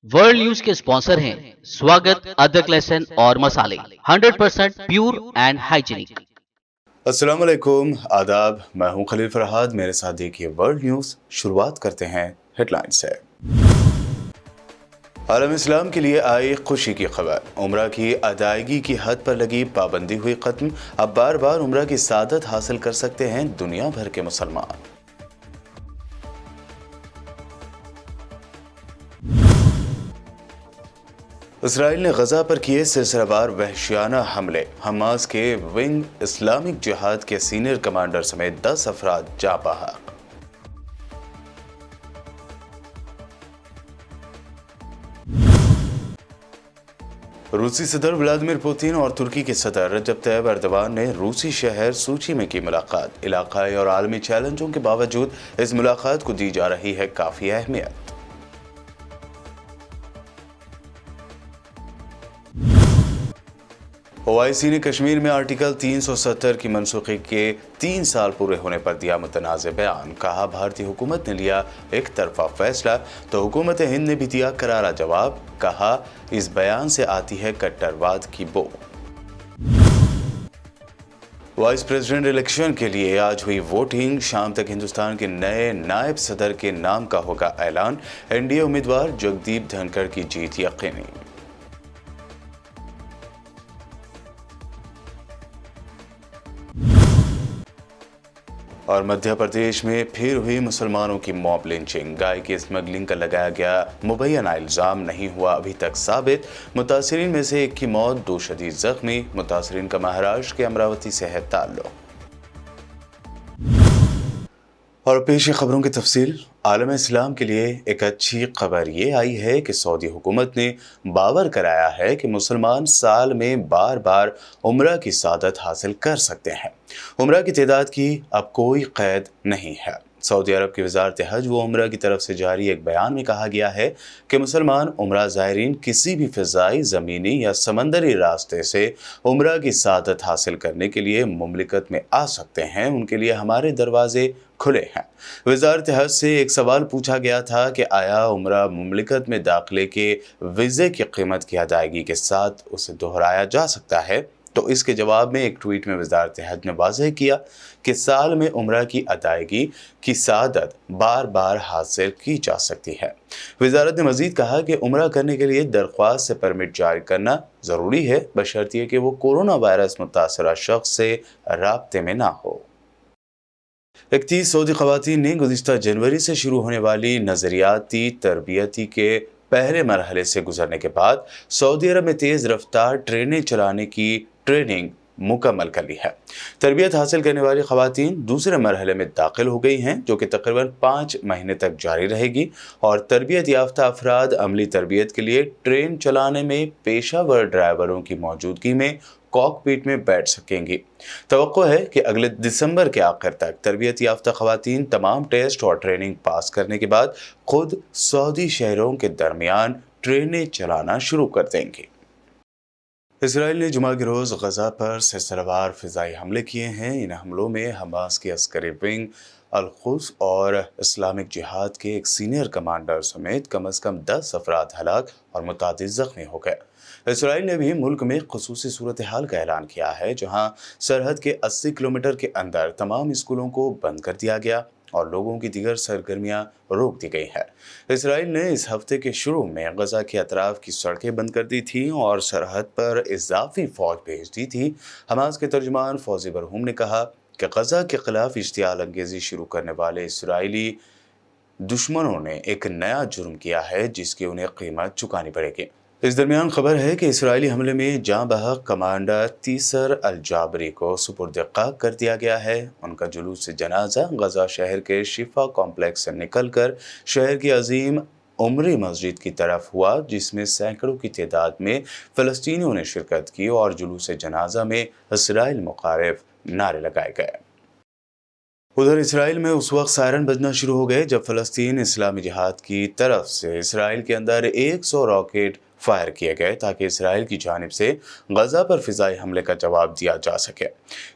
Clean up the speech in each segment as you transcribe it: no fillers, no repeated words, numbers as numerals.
World news के sponsor हैं स्वागत, अदरक, लहसुन और मसाले 100% प्योर एंड हाइजीनिक। अस्सलाम वालेकुम, आदाब। मैं हूं खलील फरहाद। मेरे साथ देखिए वर्ल्ड न्यूज़। शुरुआत करते हैं हेडलाइन से। आलम इस्लाम के लिए आई खुशी की खबर। उम्रा की अदायगी की हद पर लगी पाबंदी हुई खत्म। अब बार बार उम्रा की सादत हासिल कर सकते हैं दुनिया भर के मुसलमान। इसराइल ने गजा पर किए सिलसिलेवार वहशियाना हमले। हमास के विंग इस्लामिक जिहाद के सीनियर कमांडर समेत 10 अफराद जाँ बहक। रूसी सदर व्लादिमीर पुतिन और तुर्की के सदर रजब तैयब एर्दोगान ने रूसी शहर सूची में की मुलाकात। इलाकाई और आलमी चैलेंजों के बावजूद इस मुलाकात को दी जा रही है काफ़ी अहमियत। ओआईसी ने कश्मीर में आर्टिकल 370 की मनसूखी के 3 साल पूरे होने पर दिया मुतनाज़ बयान। कहा, भारतीय हुकूमत ने लिया एक तरफा फैसला तो हुकूमत हिंद ने भी दिया करारा जवाब। कहा, इस बयान से आती है कट्टरवाद की बो। वाइस प्रेसिडेंट इलेक्शन के लिए आज हुई वोटिंग। शाम तक हिंदुस्तान के नए नायब सदर के नाम का होगा ऐलान। एनडीए उम्मीदवार जगदीप धनखड़ की जीत यकीनी। और मध्य प्रदेश में फिर हुई मुसलमानों की मॉब लिंचिंग। गाय की स्मगलिंग का लगाया गया मुबैना इल्जाम नहीं हुआ अभी तक साबित। मुतासरीन में से एक की मौत, 2 शदीद जख्मी। मुतासरीन का महाराष्ट्र के अमरावती से है ताल्लुक। और पेश खबरों की तफसील। आलम इस्लाम के लिए एक अच्छी खबर ये आई है कि सऊदी हुकूमत ने बावर कराया है कि मुसलमान साल में बार बार उम्रा की सादत हासिल कर सकते हैं। उम्रा की तादाद की अब कोई कैद नहीं है। सऊदी अरब की वजारत हज व उम्रा की तरफ से जारी एक बयान में कहा गया है कि मुसलमान उम्रा ज़ायरीन किसी भी फ़िज़ाई, ज़मीनी या समंदरी रास्ते से उम्रा की सादत हासिल करने के लिए मुमलिकत में आ सकते हैं। उनके लिए हमारे दरवाजे खुले हैं। वजारत हज से एक सवाल पूछा गया था कि आया उम्रा मुमलिकत में दाखिले के वीज़े की कीमत की अदायगी के साथ उसे दोहराया जा सकता है, तो इसके जवाब में एक ट्वीट में वजारत हज ने वाज़ेह किया कि साल में उम्रा की अदायगी की सादत बार बार हासिल की जा सकती है। वजारत ने मज़ीद कहा कि उम्रा करने के लिए दरख्वास्त से परमिट जारी करना ज़रूरी है, बशर्ते कि वो कोरोना वायरस मुतासरा शख्स से राब्ते में ना हो। 31 सऊदी ख़वातीन ने गुज़िश्ता जनवरी से शुरू होने वाली नज़रियाती तरबियती के पहले मरहले से गुजरने के बाद सऊदी अरब में तेज़ रफ्तार ट्रेनें चलाने की ट्रेनिंग मुकम्मल कर ली है। तरबियत हासिल करने वाली ख़वातीन दूसरे मरहले में दाखिल हो गई हैं, जो कि तकरीबन 5 महीने तक जारी रहेगी। और तरबियत याफ्ता अफराद अमली तरबियत के लिए ट्रेन चलाने में पेशावर ड्राइवरों की मौजूदगी में कॉकपिट में बैठ सकेंगी। तवक्को है कि अगले दिसंबर के आखिर तक तरबियत याफ्ता ख़वातीन तमाम टेस्ट और ट्रेनिंग पास करने के बाद खुद सऊदी शहरों के दरमियान ट्रेनें चलाना शुरू कर देंगी। इसराइल ने जुमा के रोज़ गजा पर सिलसिलेवार फ़िज़ाई हमले किए हैं। इन हमलों में हमास के अस्करी विंग अल-कुद्स और इस्लामिक जिहाद के एक सीनियर कमांडर समेत कम से कम 10 अफराद हलाक और मुतादिद ज़ख्मी हो गए। इसराइल ने भी मुल्क में ख़ुसूसी सूरत हाल का ऐलान किया है, जहाँ सरहद के 80 किलोमीटर के अंदर तमाम स्कूलों को बंद कर दिया गया और लोगों की दीगर सरगर्मियां रोक दी गई है। इसराइल ने इस हफ्ते के शुरू में गजा के अतराफ की सड़कें बंद कर दी थी और सरहद पर इजाफी फौज भेज दी थी। हमास के तर्जुमान फौजी बरहूम ने कहा कि गजा के खिलाफ इश्तियाल अंगेजी शुरू करने वाले इसराइली दुश्मनों ने एक नया जुर्म किया है, जिसकी उन्हें कीमत चुकानी पड़ेगी। इस दरमियान खबर है कि इसराइली हमले में जाँ बहक कमांडर तीसर अल जाबरी को सुपुर्द खाक कर दिया गया है। उनका जुलूस जनाजा गजा शहर के शिफा कॉम्प्लेक्स से निकलकर शहर की अजीम उमरी मस्जिद की तरफ हुआ, जिसमें सैकड़ों की तादाद में फ़लस्तीनियों ने शिरकत की और जुलूस जनाजा में इसराइल मुखारिफ नारे लगाए गए। उधर इसराइल में उस वक्त सायरन बजना शुरू हो गए जब फ़लस्तीन इस्लामी जिहाद की तरफ से इसराइल के अंदर 100 रॉकेट فائر کیے گئے تاکہ اسرائیل کی جانب سے غزہ پر فضائی حملے کا جواب دیا جا سکے۔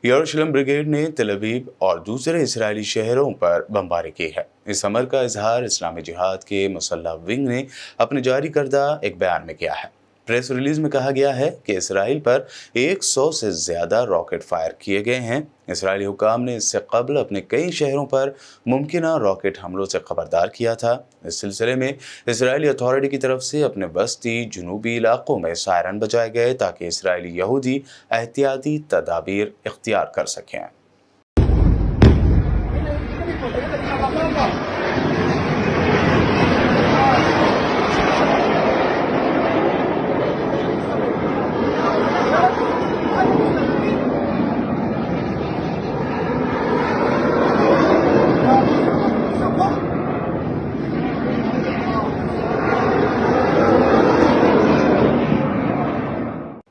یروشلم بریگیڈ نے تل ابیب اور دوسرے اسرائیلی شہروں پر بمباری کی ہے۔ اس امر کا اظہار اسلامی جہاد کے مسلح ونگ نے اپنے جاری کردہ ایک بیان میں کیا ہے۔ پریس ریلیز میں کہا گیا ہے کہ اسرائیل پر 100 سے زیادہ راکٹ فائر کیے گئے ہیں۔ اسرائیلی حکام نے اس سے قبل اپنے کئی شہروں پر ممکنہ راکٹ حملوں سے خبردار کیا تھا۔ اس سلسلے میں اسرائیلی اتھارٹی کی طرف سے اپنے وسطی جنوبی علاقوں میں سائرن بجائے گئے تاکہ اسرائیلی یہودی احتیاطی تدابیر اختیار کر سکیں۔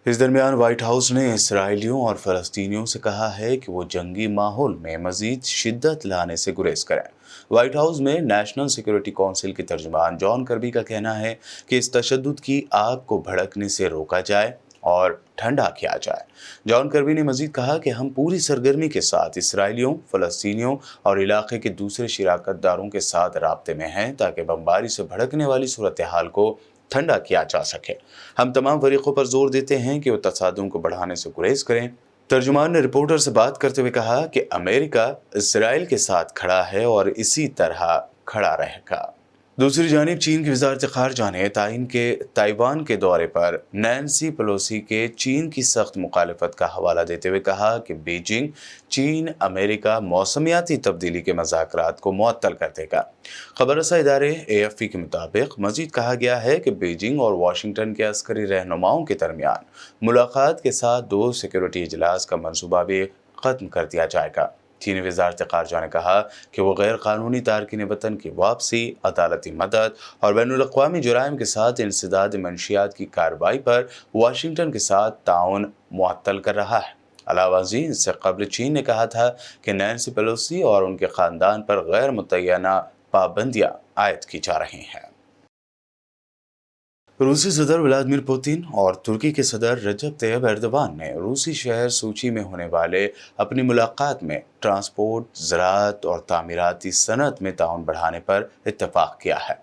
اس درمیان وائٹ ہاؤس نے اسرائیلیوں اور فلسطینیوں سے کہا ہے کہ وہ جنگی ماحول میں مزید شدت لانے سے گریز کریں۔ وائٹ ہاؤس میں نیشنل سیکیورٹی کونسل کے ترجمان جان کربی کا کہنا ہے کہ اس تشدد کی آگ کو بھڑکنے سے روکا جائے اور ٹھنڈا کیا جائے۔ جان کربی نے مزید کہا کہ ہم پوری سرگرمی کے ساتھ اسرائیلیوں، فلسطینیوں اور علاقے کے دوسرے شراکت داروں کے ساتھ رابطے میں ہیں تاکہ بمباری سے بھڑکنے والی صورتحال کو ٹھنڈا کیا جا سکے۔ ہم تمام فریقوں پر زور دیتے ہیں کہ وہ تصادم کو بڑھانے سے گریز کریں۔ ترجمان نے رپورٹر سے بات کرتے ہوئے کہا کہ امریکہ اسرائیل کے ساتھ کھڑا ہے اور اسی طرح کھڑا رہے گا۔ دوسری جانب چین کی وزارت خارجہ نے تائیوان کے دورے پر نینسی پیلوسی کے چین کی سخت مخالفت کا حوالہ دیتے ہوئے کہا کہ بیجنگ چین امریکہ موسمیاتی تبدیلی کے مذاکرات کو معطل کر دے گا۔ خبر رساں ادارے AFP کے مطابق مزید کہا گیا ہے کہ بیجنگ اور واشنگٹن کے عسکری رہنماؤں کے درمیان ملاقات کے ساتھ 2 سیکیورٹی اجلاس کا منصوبہ بھی ختم کر دیا جائے گا۔ چینی وزارت خارجہ نے کہا کہ وہ غیر قانونی تارکین وطن کی واپسی، عدالتی مدد اور بین الاقوامی جرائم کے ساتھ انسداد منشیات کی کارروائی پر واشنگٹن کے ساتھ تعاون معطل کر رہا ہے۔ علاوہ ازیں اس سے قبل چین نے کہا تھا کہ نینسی پیلوسی اور ان کے خاندان پر غیر متعینہ پابندیاں عائد کی جا رہی ہیں۔ روسی صدر ولادیمیر پوتن اور ترکی کے صدر رجب طیب ایردوان نے روسی شہر سوچی میں ہونے والے اپنی ملاقات میں ٹرانسپورٹ، زراعت اور تعمیراتی صنعت میں تعاون بڑھانے پر اتفاق کیا ہے۔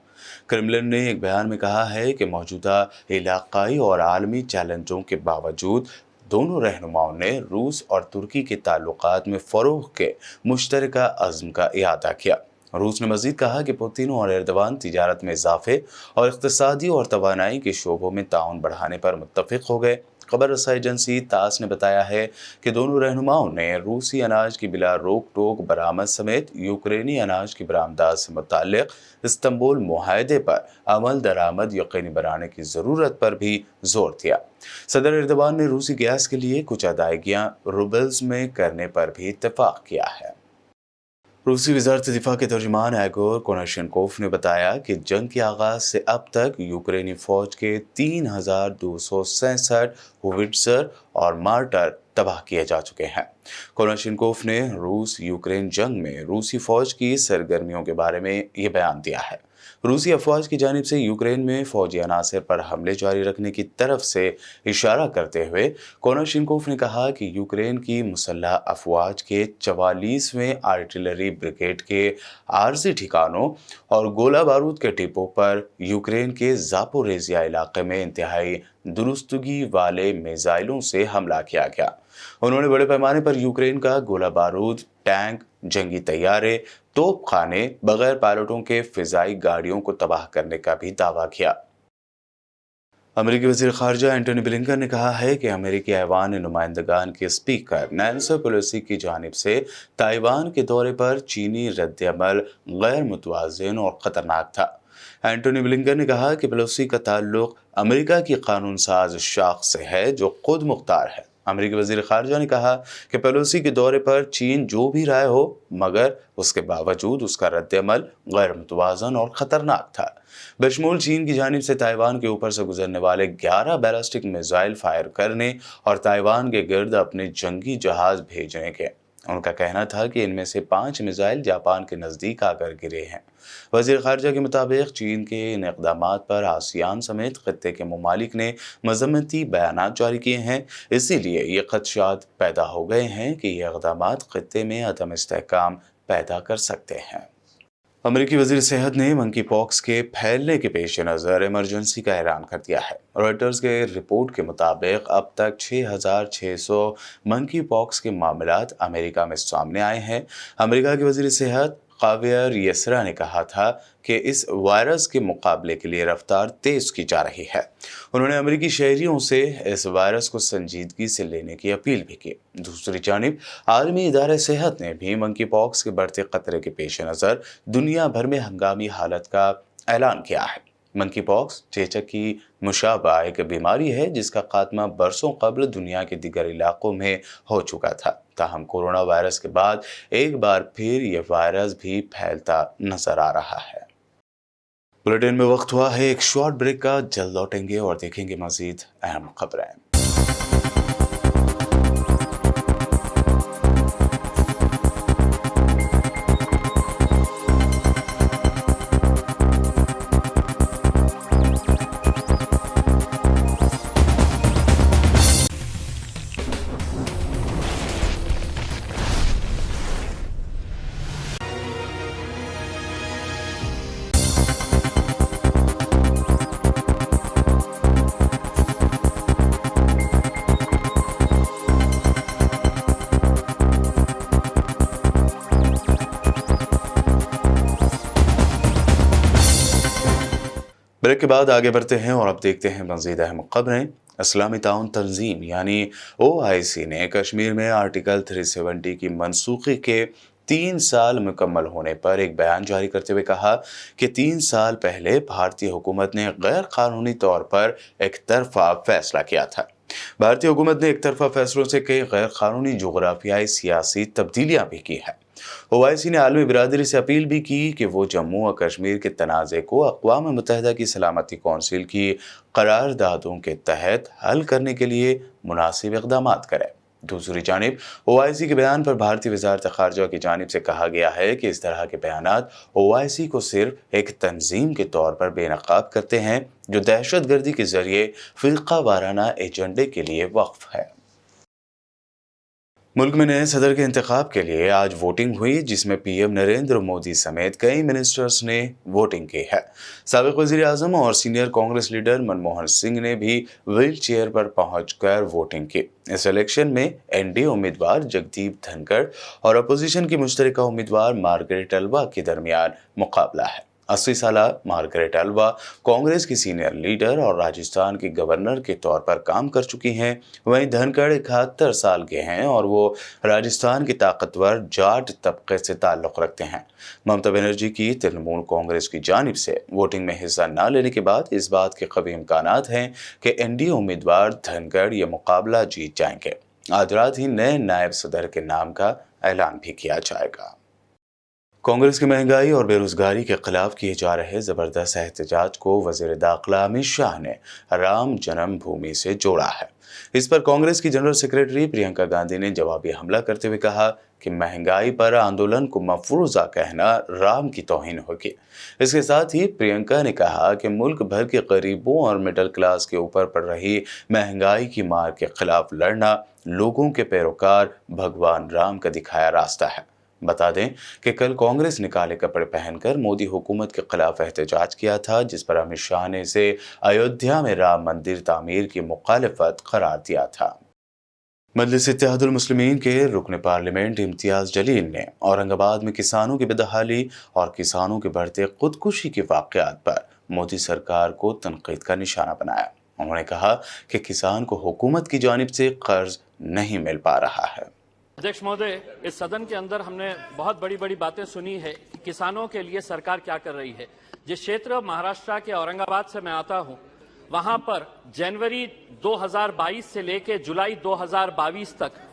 کرملن نے ایک بیان میں کہا ہے کہ موجودہ علاقائی اور عالمی چیلنجوں کے باوجود دونوں رہنماؤں نے روس اور ترکی کے تعلقات میں فروغ کے مشترکہ عزم کا اعادہ کیا۔ روس نے مزید کہا کہ پوتن اور ایردوان تجارت میں اضافے اور اقتصادی اور توانائی کے شعبوں میں تعاون بڑھانے پر متفق ہو گئے۔ خبر رساں ایجنسی تاس نے بتایا ہے کہ دونوں رہنماؤں نے روسی اناج کی بلا روک ٹوک برآمد سمیت یوکرینی اناج کی برآمدات سے متعلق استنبول معاہدے پر عمل درآمد یقینی بنانے کی ضرورت پر بھی زور دیا۔ صدر ایردوان نے روسی گیس کے لیے کچھ ادائیگیاں روبلز میں کرنے پر بھی اتفاق کیا ہے۔ روسی وزارت دفاع کے ترجمان ایگور کوناشینکوف نے بتایا کہ جنگ کے آغاز سے اب تک یوکرینی فوج کے 3266 ہووٹزر اور مارٹر تباہ کیے جا چکے ہیں۔ کوناشینکوف نے روس یوکرین جنگ میں روسی فوج کی سرگرمیوں کے بارے میں یہ بیان دیا ہے۔ روسی افواج کی جانب سے یوکرین میں فوجی عناصر پر حملے جاری رکھنے کی طرف سے اشارہ کرتے ہوئے کوناشینکوف نے کہا کہ یوکرین کی مسلح افواج کے 44ویں آرٹلری بریگیڈ کے عارضی ٹھکانوں اور گولہ بارود کے ڈپو پر یوکرین کے زاپوریزیا علاقے میں انتہائی درستگی والے میزائلوں سے حملہ کیا گیا۔ انہوں نے بڑے پیمانے پر یوکرین کا گولہ بارود، ٹینک، جنگی طیارے، توپ خانے، بغیر پائلٹوں کے فضائی گاڑیوں کو تباہ کرنے کا بھی دعویٰ کیا۔ امریکی وزیر خارجہ اینٹونی بلنکن نے کہا ہے کہ امریکی ایوان نمائندگان کے اسپیکر نینسی پیلوسی کی جانب سے تائیوان کے دورے پر چینی رد عمل غیر متوازن اور خطرناک تھا۔ اینٹونی بلنکن نے کہا کہ پیلوسی کا تعلق امریکہ کی قانون ساز شاخ سے ہے جو خود مختار ہے۔ امریکی وزیر خارجہ نے کہا کہ پیلوسی کے دورے پر چین جو بھی رائے ہو مگر اس کے باوجود اس کا رد عمل غیر متوازن اور خطرناک تھا، بشمول چین کی جانب سے تائیوان کے اوپر سے گزرنے والے 11 بیلسٹک میزائل فائر کرنے اور تائیوان کے گرد اپنے جنگی جہاز بھیجنے کے۔ ان کا کہنا تھا کہ ان میں سے 5 میزائل جاپان کے نزدیک آ کر گرے ہیں۔ وزیر خارجہ کے مطابق چین کے ان اقدامات پر آسیان سمیت خطے کے ممالک نے مذمتی بیانات جاری کیے ہیں۔ اسی لیے یہ خدشات پیدا ہو گئے ہیں کہ یہ اقدامات خطے میں عدم استحکام پیدا کر سکتے ہیں۔ امریکی وزیر صحت نے منکی پاکس کے پھیلنے کے پیش نظر ایمرجنسی کا اعلان کر دیا ہے۔ رائٹرز کے رپورٹ کے مطابق اب تک 6,600 منکی پاکس کے معاملات امریکہ میں سامنے آئے ہیں۔ امریکہ کے وزیر صحت خاویئر یسرا نے کہا تھا کہ اس وائرس کے مقابلے کے لیے رفتار تیز کی جا رہی ہے۔ انہوں نے امریکی شہریوں سے اس وائرس کو سنجیدگی سے لینے کی اپیل بھی کی۔ دوسری جانب عالمی ادارہ صحت نے بھی منکی پاکس کے بڑھتے خطرے کے پیش نظر دنیا بھر میں ہنگامی حالت کا اعلان کیا ہے۔ منکی پاکس چیچک کی مشابہ ایک بیماری ہے جس کا خاتمہ برسوں قبل دنیا کے دیگر علاقوں میں ہو چکا تھا۔ تاہم کورونا وائرس کے بعد ایک بار پھر یہ وائرس بھی پھیلتا نظر آ رہا ہے۔ بلیٹن میں وقت ہوا ہے ایک شارٹ بریک کا، جلد لوٹیں گے اور دیکھیں گے مزید اہم خبریں۔ بریک کے بعد آگے بڑھتے ہیں اور اب دیکھتے ہیں مزید اہم خبریں۔ اسلامی تعاون تنظیم یعنی OIC نے کشمیر میں آرٹیکل 370 کی منسوخی کے 3 سال مکمل ہونے پر ایک بیان جاری کرتے ہوئے کہا کہ 3 سال پہلے بھارتی حکومت نے غیر قانونی طور پر ایک طرفہ فیصلہ کیا تھا۔ بھارتی حکومت نے ایک طرفہ فیصلوں سے کئی غیر قانونی جغرافیائی سیاسی تبدیلیاں بھی کی ہیں۔ OIC نے عالمی برادری سے اپیل بھی کی کہ وہ جموں و کشمیر کے تنازع کو اقوام متحدہ کی سلامتی کونسل کی قراردادوں کے تحت حل کرنے کے لیے مناسب اقدامات کرے۔ دوسری جانب OIC کے بیان پر بھارتی وزارت خارجہ کی جانب سے کہا گیا ہے کہ اس طرح کے بیانات OIC کو صرف ایک تنظیم کے طور پر بے نقاب کرتے ہیں جو دہشت گردی کے ذریعے فرقہ وارانہ ایجنڈے کے لیے وقف ہے۔ ملک میں نئے صدر کے انتخاب کے لیے آج ووٹنگ ہوئی، جس میں PM نریندر مودی سمیت کئی منسٹرز نے ووٹنگ کی ہے۔ سابق وزیر اعظم اور سینئر کانگریس لیڈر منموہن سنگھ نے بھی ویل چیئر پر پہنچ کر ووٹنگ کی۔ اس الیکشن میں NDA امیدوار جگدیپ دھنکڑ اور اپوزیشن کی مشترکہ امیدوار مارگریٹ الوا کے درمیان مقابلہ ہے۔ 80 سالہ مارگریٹ الوا کانگریس کی سینئر لیڈر اور راجستھان کی گورنر کے طور پر کام کر چکی ہیں، وہیں دھنکڑ 71 سال کے ہیں اور وہ راجستھان کی طاقتور جاٹ طبقے سے تعلق رکھتے ہیں۔ ممتا بنرجی کی ترنمول کانگریس کی جانب سے ووٹنگ میں حصہ نہ لینے کے بعد اس بات کے قوی امکانات ہیں کہ NDA امیدوار دھنکڑ یہ مقابلہ جیت جائیں گے۔ آج رات ہی نئے نائب صدر کے نام کا اعلان بھی کیا جائے گا۔ کانگریس کی مہنگائی اور بے روزگاری کے خلاف کیے جا رہے زبردست احتجاج کو وزیر داخلہ امت شاہ نے رام جنم بھومی سے جوڑا ہے۔ اس پر کانگریس کی جنرل سیکریٹری پرینکا گاندھی نے جوابی حملہ کرتے ہوئے کہا کہ مہنگائی پر آندولن کو مفروضہ کہنا رام کی توہین ہوگی۔ اس کے ساتھ ہی پرینکا نے کہا کہ ملک بھر کے غریبوں اور مڈل کلاس کے اوپر پڑ رہی مہنگائی کی مار کے خلاف لڑنا لوگوں کے پیروکار بھگوان رام کا دکھایا راستہ ہے۔ بتا دیں کہ کل کانگریس نے کالے کپڑے پہن کر مودی حکومت کے خلاف احتجاج کیا تھا، جس پر امت شاہ نے اسے ایودھیا میں رام مندر تعمیر کی مخالفت قرار دیا تھا۔ مجلس اتحاد المسلمین کے رکن پارلیمنٹ امتیاز جلیل نے اورنگ آباد میں کسانوں کی بدحالی اور کسانوں کے بڑھتے خودکشی کے واقعات پر مودی سرکار کو تنقید کا نشانہ بنایا۔ انہوں نے کہا کہ کسان کو حکومت کی جانب سے قرض نہیں مل پا رہا ہے۔ अध्यक्ष महोदय, इस सदन के अंदर हमने बहुत बड़ी बड़ी बातें सुनी है कि किसानों के लिए सरकार क्या कर रही है। जिस क्षेत्र महाराष्ट्र के औरंगाबाद से मैं आता हूं, वहां पर जनवरी 2022 से लेकर जुलाई 2022 तक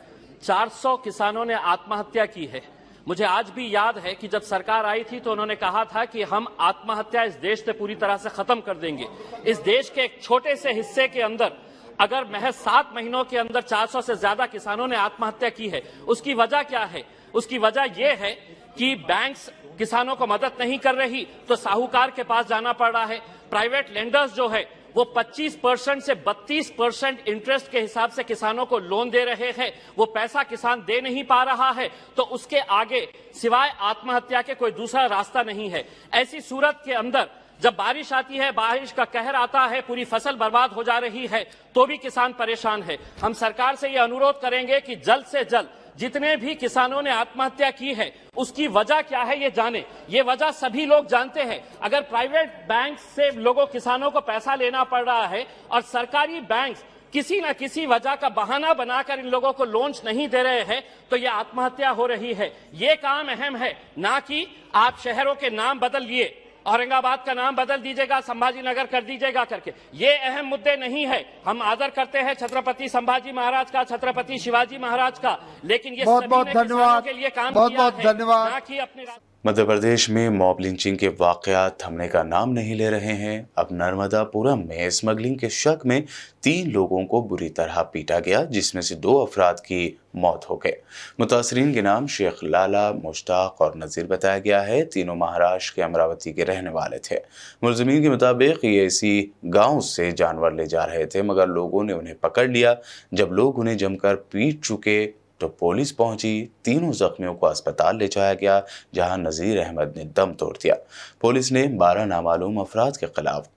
400 किसानों ने आत्महत्या की है। मुझे आज भी याद है कि जब सरकार आई थी तो उन्होंने कहा था कि हम आत्महत्या इस देश से पूरी तरह से खत्म कर देंगे। इस देश के एक छोटे से हिस्से के अंदर अगर महज 7 महीनों के अंदर 400 से ज्यादा किसानों ने आत्महत्या की है, उसकी वजह क्या है? उसकी वजह यह है कि बैंक्स किसानों को मदद नहीं कर रही तो साहूकार के पास जाना पड़ रहा है। प्राइवेट लेंडर्स जो है वो 25% से 32% इंटरेस्ट के हिसाब से किसानों को लोन दे रहे हैं। वो पैसा किसान दे नहीं पा रहा है तो उसके आगे सिवाय आत्महत्या के कोई दूसरा रास्ता नहीं है। ऐसी सूरत के अंदर जब बारिश आती है, बारिश का कहर आता है, पूरी फसल बर्बाद हो जा रही है तो भी किसान परेशान है। हम सरकार से ये अनुरोध करेंगे कि जल्द से जल्द जितने भी किसानों ने आत्महत्या की है उसकी वजह क्या है ये जाने। ये वजह सभी लोग जानते हैं। अगर प्राइवेट बैंक से लोगों किसानों को पैसा लेना पड़ रहा है और सरकारी बैंक किसी न किसी वजह का बहाना बनाकर इन लोगों को लोन्स नहीं दे रहे हैं तो ये आत्महत्या हो रही है। ये काम अहम है, ना कि आप शहरों के नाम बदल लिए, औरंगाबाद का नाम बदल दीजिएगा, संभाजी नगर कर दीजिएगा करके। ये अहम मुद्दे नहीं है। हम आदर करते हैं छत्रपति संभाजी महाराज का, छत्रपति शिवाजी महाराज का, लेकिन ये बहुत सभी बहुत ने किसानों धन्यवाद, के लिए काम बहुत किया बहुत है, धन्यवाद। ना कि अपने मध्य प्रदेश में मॉब लिंचिंग के वाकयात थमने का नाम नहीं ले रहे हैं। अब नर्मदापुरम में स्मगलिंग के शक में 3 लोगों को बुरी तरह पीटा गया, जिसमें से 2 अफराद की मौत हो गई। मुतासरीन के नाम शेख लाला, मुश्ताक और नज़ीर बताया गया है। तीनों महाराष्ट्र के अमरावती के रहने वाले थे। मुलजमीन के मुताबिक ये इसी गांव से जानवर ले जा रहे थे, मगर लोगों ने उन्हें पकड़ लिया। जब लोग उन्हें जमकर पीट चुके तो पुलिस पहुंची। तीनों जख्मियों को अस्पताल ले जाया गया, जहां नज़ीर अहमद ने दम तोड़ दिया। पुलिस ने 12 नामालूम अफराद के खिलाफ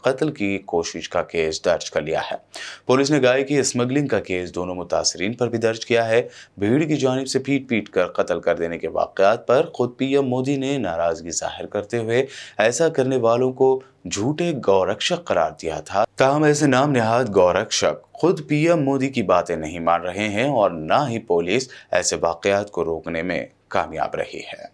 कत्ल की कोशिश का केस दर्ज कर लिया है। पुलिस ने गाय की स्मगलिंग का केस दोनों मुतासरीन पर भी दर्ज किया है। भीड़ की जानिब से पीट कर कत्ल कर देने के वाक़यात पर खुद पीएम मोदी ने नाराजगी जाहिर करते हुए ऐसा करने वालों को झूठे गौरक्षक करार दिया था। ताहम ऐसे नाम नेहाद गौरक्षक खुद पीएम मोदी की बातें नहीं मान रहे हैं और ना ही पुलिस ऐसे वाक़यात को रोकने में कामयाब रही है।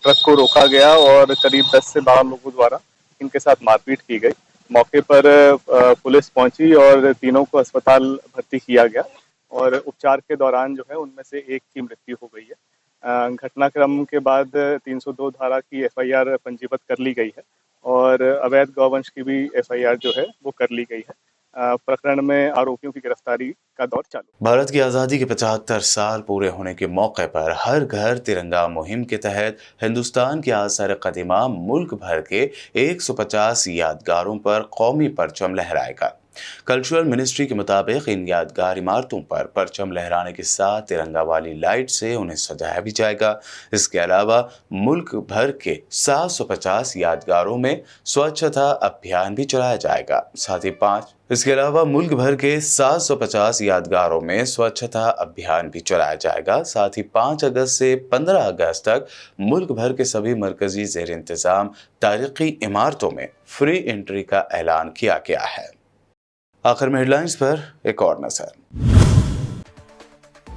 ट्रक को रोका गया और करीब 10 से 12 लोगों द्वारा इनके साथ मारपीट की गई। मौके पर पुलिस पहुंची और तीनों को अस्पताल भर्ती किया गया और उपचार के दौरान जो है उनमें से एक की मृत्यु हो गई है। घटनाक्रम के बाद 302 धारा की एफआईआर पंजीबद्ध कर ली गई है और अवैध गौवंश की भी एफआईआर जो है वो कर ली गई है। प्रकरण में आरोपियों की गिरफ्तारी का दौर चालू। भारत की आज़ादी के 75 साल पूरे होने के मौके पर हर घर तिरंगा मुहिम के तहत हिंदुस्तान के आसार कदीमा मुल्क भर के 150 यादगारों पर कौमी परचम लहराएगा। कल्चरल मिनिस्ट्री के मुताबिक इन यादगार इमारतों पर परचम लहराने के साथ तिरंगा वाली लाइट से उन्हें सजाया भी जाएगा। इसके अलावा मुल्क भर के 750 यादगारों में स्वच्छता अभियान भी चलाया जाएगा। साथ ही 5 अगस्त से 15 अगस्त तक मुल्क भर के सभी मरकजी ज़ेर इंतज़ाम तारीखी इमारतों में फ्री एंट्री का ऐलान किया गया है। आखिर में हेडलाइंस पर एक और नजर।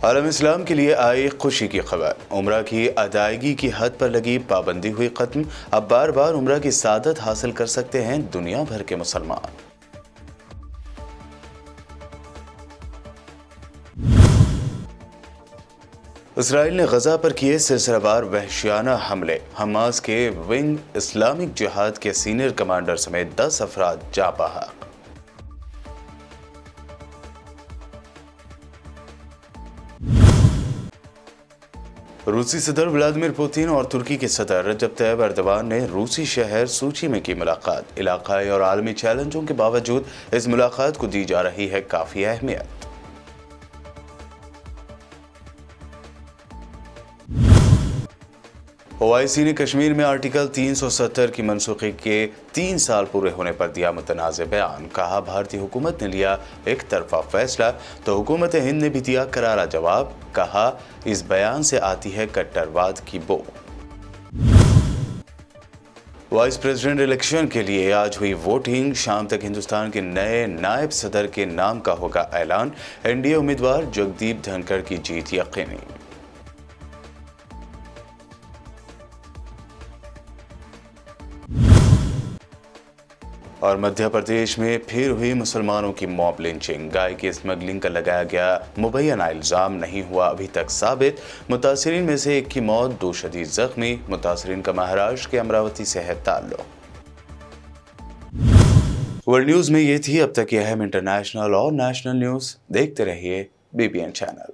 आलम इस्लाम के लिए आई खुशी की खबर। उम्रा की अदायगी की हद पर लगी पाबंदी हुई खत्म। अब बार बार उम्रा की सादत हासिल कर सकते हैं दुनिया भर के मुसलमान। इसराइल ने गजा पर किए सिलसिलेवार वहशियाना हमले। हमास के विंग इस्लामिक जिहाद के सीनियर कमांडर समेत 10 अफराद जाँ बहक। रूसी सदर व्लादिमीर पुतिन और तुर्की के सदर रजब तैयब एर्दोगान ने रूसी शहर सूची में की मुलाकात। इलाकाई और आलमी चैलेंजों के बावजूद इस मुलाकात को दी जा रही है काफी अहमियत। ओआईसी ने कश्मीर में आर्टिकल 370 की मनसूखी के 3 साल पूरे होने पर दिया मुतनाज़ बयान। कहा भारतीय हुकूमत ने लिया एक तरफा फैसला तो हुकूमत हिंद ने भी दिया करारा जवाब। कहा इस बयान से आती है कट्टरवाद की बो। वाइस प्रेसिडेंट इलेक्शन के लिए आज हुई वोटिंग। शाम तक हिंदुस्तान के नए नायब सदर के नाम का होगा ऐलान। एनडीए उम्मीदवार जगदीप धनखड़ की जीत यकीनी। और मध्य प्रदेश में फिर हुई मुसलमानों की मॉब लिंचिंग। गाय की स्मगलिंग का लगाया गया मुबैना इल्जाम नहीं हुआ अभी तक साबित। मुतासरीन में से एक की मौत, 2 शदीद जख्मी। मुतासरीन का महाराष्ट्र के अमरावती से है ताल्लुक। वर्ल्ड न्यूज़ में ये थी अब तक की अहम इंटरनेशनल और नेशनल न्यूज़। देखते रहिए BPN चैनल।